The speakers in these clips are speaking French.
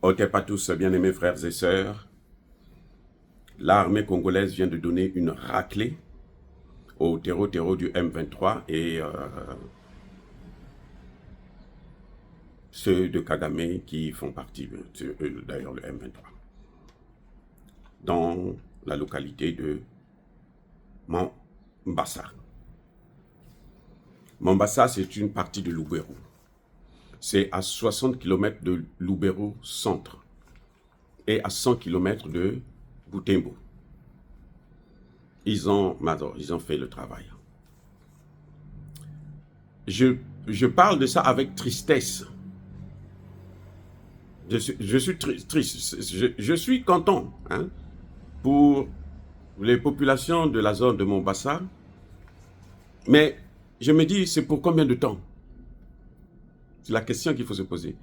Ok, pas tous, bien-aimés frères et sœurs. L'armée congolaise vient de donner une raclée au terreau du M23 et ceux de Kagame qui font partie, d'ailleurs le M23, dans la localité de Mombasa. Mombasa, c'est une partie de Lubero. C'est à 60 km de Lubero centre et à 100 km de Butembo. Ils ont fait le travail. Je parle de ça avec tristesse. Je suis triste. Je suis content pour les populations de la zone de Mombasa. Mais je me dis, c'est pour combien de temps? C'est la question qu'il faut se poser.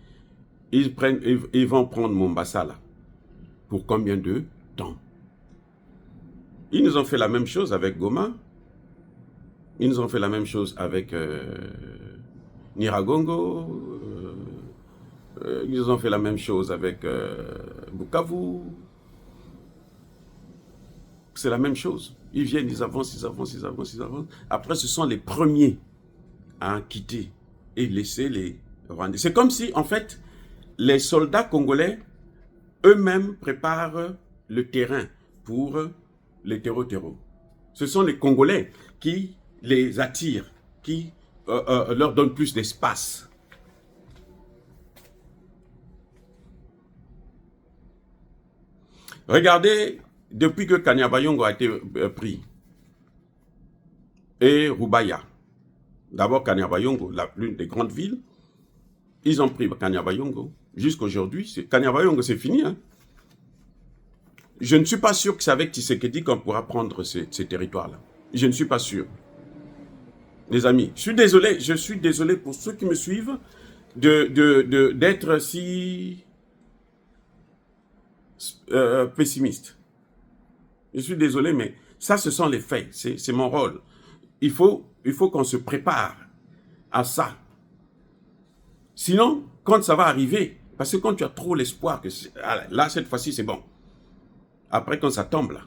Ils vont prendre Mombasa là. Pour combien de temps? Ils nous ont fait la même chose avec Goma. Ils nous ont fait la même chose avec Nyiragongo. Ils nous ont fait la même chose avec Bukavu. C'est la même chose. Ils viennent, ils avancent, ils avancent, ils avancent, ils avancent. Après, ce sont les premiers à quitter et laisser les Rwandais. C'est comme si, en fait, les soldats congolais eux-mêmes préparent le terrain pour les terreaux. Ce sont les Congolais qui les attirent, qui leur donnent plus d'espace. Regardez, depuis que Kanyabayongo a été pris, et Rubaya, d'abord Kanyabayongo, l'une des grandes villes, ils ont pris Kanyabayongo. Jusqu'aujourd'hui, Kanyabayongo, c'est fini. Je ne suis pas sûr que c'est avec Tshisekedi qu'on pourra prendre ces territoires-là. Je ne suis pas sûr. Les amis, je suis désolé pour ceux qui me suivent d'être si pessimiste. Je suis désolé, mais ça, ce sont les faits. C'est mon rôle. Il faut qu'on se prépare à ça. Sinon, quand ça va arriver, parce que quand tu as trop l'espoir que là, cette fois-ci, c'est bon. Après, quand ça tombe là,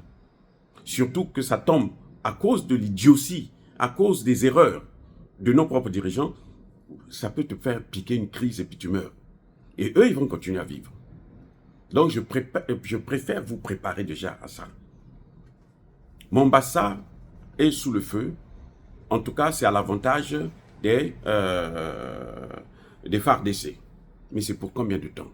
surtout que ça tombe à cause de l'idiotie, à cause des erreurs de nos propres dirigeants, ça peut te faire piquer une crise et puis tu meurs. Et eux, ils vont continuer à vivre. Donc, je préfère vous préparer déjà à ça. Mombasa est sous le feu. En tout cas, c'est à l'avantage des FARDC. Mais c'est pour combien de temps?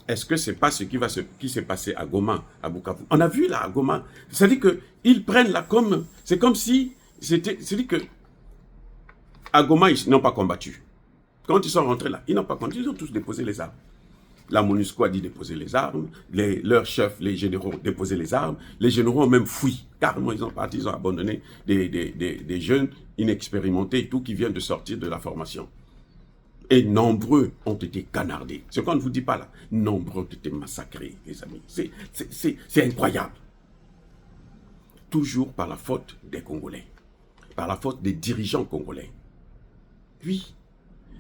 Est-ce que c'est pas ce qui s'est passé à Goma, à Bukavu? On a vu là, à Goma, c'est-à-dire qu'ils prennent là comme... C'est comme si... C'est-à-dire que à Goma, ils n'ont pas combattu. Quand ils sont rentrés là, ils n'ont pas combattu, ils ont tous déposé les armes. La MONUSCO a dit déposer les armes, leurs chefs, les généraux, ont déposé les armes, les généraux ont même fui, carrément ils ont parti, ils ont abandonné des jeunes inexpérimentés et tout qui viennent de sortir de la formation. Et nombreux ont été canardés. Ce qu'on ne vous dit pas là, nombreux ont été massacrés, les amis. C'est incroyable. Toujours par la faute des Congolais, par la faute des dirigeants congolais. Oui.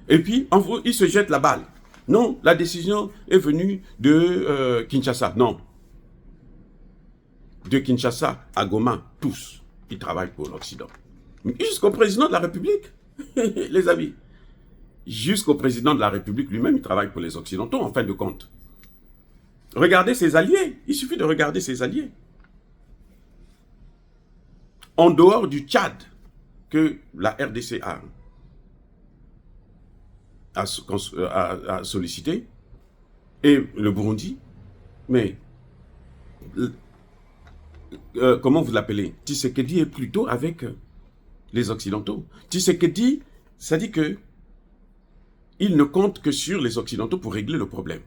Et puis, ils se jettent la balle. Non, la décision est venue de Kinshasa. Non. De Kinshasa à Goma, tous, ils travaillent pour l'Occident. Jusqu'au président de la République, les amis. Jusqu'au président de la République lui-même, il travaille pour les Occidentaux, en fin de compte. Regardez ses alliés. Il suffit de regarder ses alliés. En dehors du Tchad, que la RDC a sollicité, et le Burundi, mais comment vous l'appelez? Tshisekedi est plutôt avec les Occidentaux. Tshisekedi, ça dit que il ne compte que sur les Occidentaux pour régler le problème.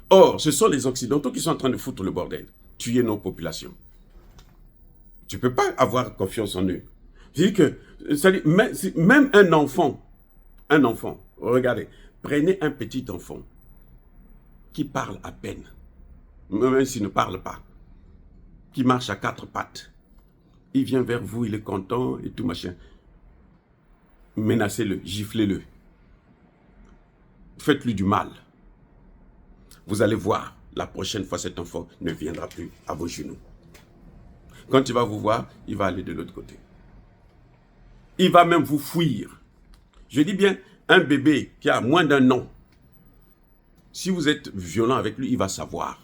Or, ce sont les Occidentaux qui sont en train de foutre le bordel, tuer nos populations. Tu ne peux pas avoir confiance en eux. C'est-à-dire que même un enfant, regardez, prenez un petit enfant qui parle à peine, même s'il ne parle pas, qui marche à quatre pattes. Il vient vers vous, il est content et tout machin. Menacez-le, giflez-le. Faites-lui du mal. vous allez voir, la prochaine fois, cet enfant ne viendra plus à vos genoux. Quand il va vous voir, il va aller de l'autre côté. Il va même vous fuir. Je dis bien, un bébé qui a moins d'1 an, si vous êtes violent avec lui, il va savoir.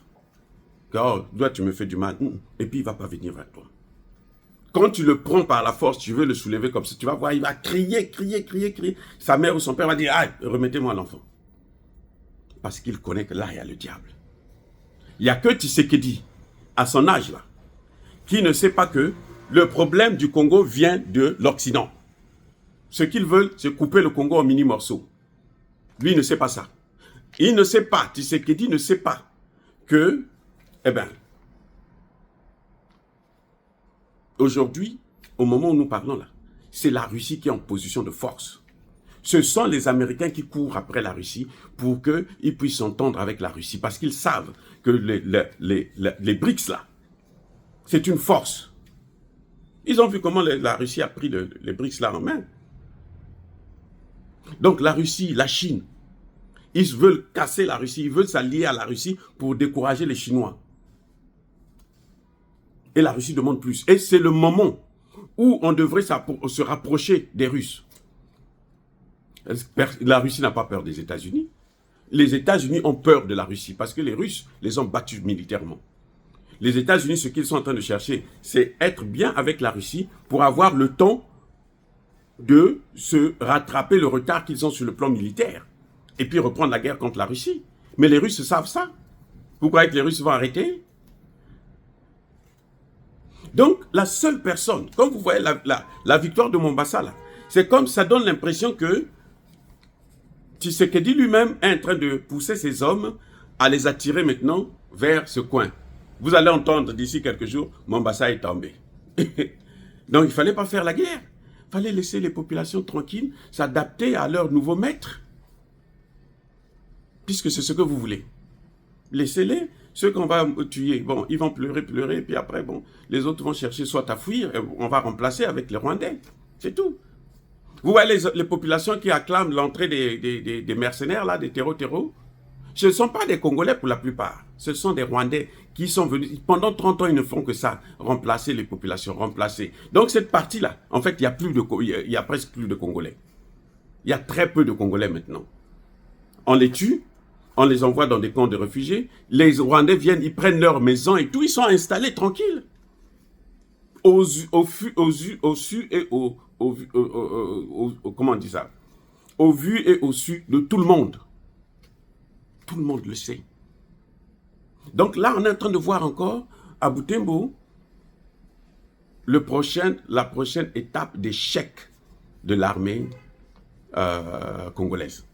Car, toi, tu me fais du mal. Et puis, il ne va pas venir vers toi. Quand tu le prends par la force, tu veux le soulever comme ça, tu vas voir, il va crier, crier, crier, crier. Sa mère ou son père va dire, ah, remettez-moi l'enfant. Parce qu'il connaît que là, il y a le diable. Il n'y a que Tshisekedi, à son âge là, qui ne sait pas que le problème du Congo vient de l'Occident. Ce qu'ils veulent, c'est couper le Congo en mini-morceaux. Lui, il ne sait pas ça. Il ne sait pas, Tshisekedi ne sait pas que, eh bien, aujourd'hui, au moment où nous parlons là, c'est la Russie qui est en position de force. Ce sont les Américains qui courent après la Russie pour qu'ils puissent s'entendre avec la Russie. Parce qu'ils savent que les BRICS là, c'est une force. Ils ont vu comment la Russie a pris les BRICS là en main. Donc la Russie, la Chine, ils veulent casser la Russie, ils veulent s'allier à la Russie pour décourager les Chinois. Et la Russie demande plus. Et c'est le moment où on devrait se rapprocher des Russes. La Russie n'a pas peur des États-Unis. Les États-Unis ont peur de la Russie parce que les Russes les ont battus militairement. Les États-Unis, ce qu'ils sont en train de chercher, c'est être bien avec la Russie pour avoir le temps de se rattraper le retard qu'ils ont sur le plan militaire et puis reprendre la guerre contre la Russie. Mais les Russes savent ça. Vous croyez que les Russes vont arrêter? Donc, la seule personne, comme vous voyez la victoire de Mombasa, là, c'est comme ça donne l'impression que Tshisekedi lui-même est en train de pousser ses hommes à les attirer maintenant vers ce coin. Vous allez entendre d'ici quelques jours, Mombasa est tombé. Donc, il ne fallait pas faire la guerre. Il fallait laisser les populations tranquilles, s'adapter à leur nouveau maître. Puisque c'est ce que vous voulez. Laissez-les. Ceux qu'on va tuer, bon, ils vont pleurer, pleurer, puis après, bon, les autres vont chercher soit à fuir, on va remplacer avec les Rwandais. C'est tout. Vous voyez les populations qui acclament l'entrée des mercenaires, là, des terreaux. Ce ne sont pas des Congolais pour la plupart. Ce sont des Rwandais qui sont venus. Pendant 30 ans, ils ne font que ça. Remplacer les populations, remplacer. Donc cette partie-là, en fait, il y a presque plus de Congolais. Il y a très peu de Congolais maintenant. On les tue, on les envoie dans des camps de réfugiés. Les Rwandais viennent, ils prennent leurs maisons et tout. Ils sont installés tranquilles. Au su et comment on dit ça? Au vu et au su de tout le monde. Tout le monde le sait. Donc là, on est en train de voir encore à Butembo la prochaine étape d'échec de l'armée congolaise,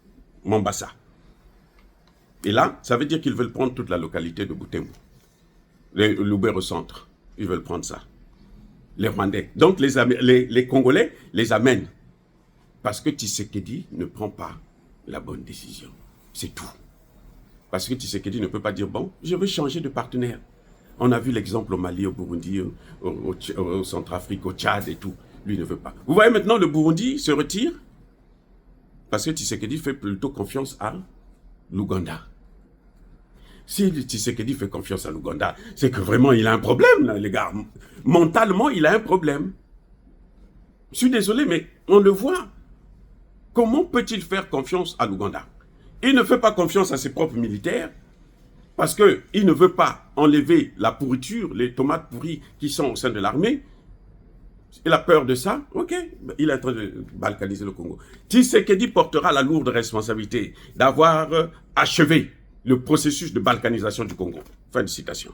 Mombasa. Et là, ça veut dire qu'ils veulent prendre toute la localité de Butembo. Le Lubero Centre, ils veulent prendre ça. Les Rwandais. Donc les Congolais les amènent. Parce que Tshisekedi ne prend pas la bonne décision. C'est tout. Parce que Tshisekedi ne peut pas dire, bon, je veux changer de partenaire. On a vu l'exemple au Mali, au Burundi, au Centrafrique, au Tchad et tout. Lui ne veut pas. Vous voyez maintenant, le Burundi se retire parce que Tshisekedi fait plutôt confiance à l'Ouganda. Si Tshisekedi fait confiance à l'Ouganda, c'est que vraiment il a un problème, là, les gars. Mentalement, il a un problème. Je suis désolé, mais on le voit. Comment peut-il faire confiance à l'Ouganda? Il ne fait pas confiance à ses propres militaires parce qu'il ne veut pas enlever la pourriture, les tomates pourries qui sont au sein de l'armée. Il a peur de ça, ok, il est en train de balkaniser le Congo. Tshisekedi portera la lourde responsabilité d'avoir achevé le processus de balkanisation du Congo. Fin de citation.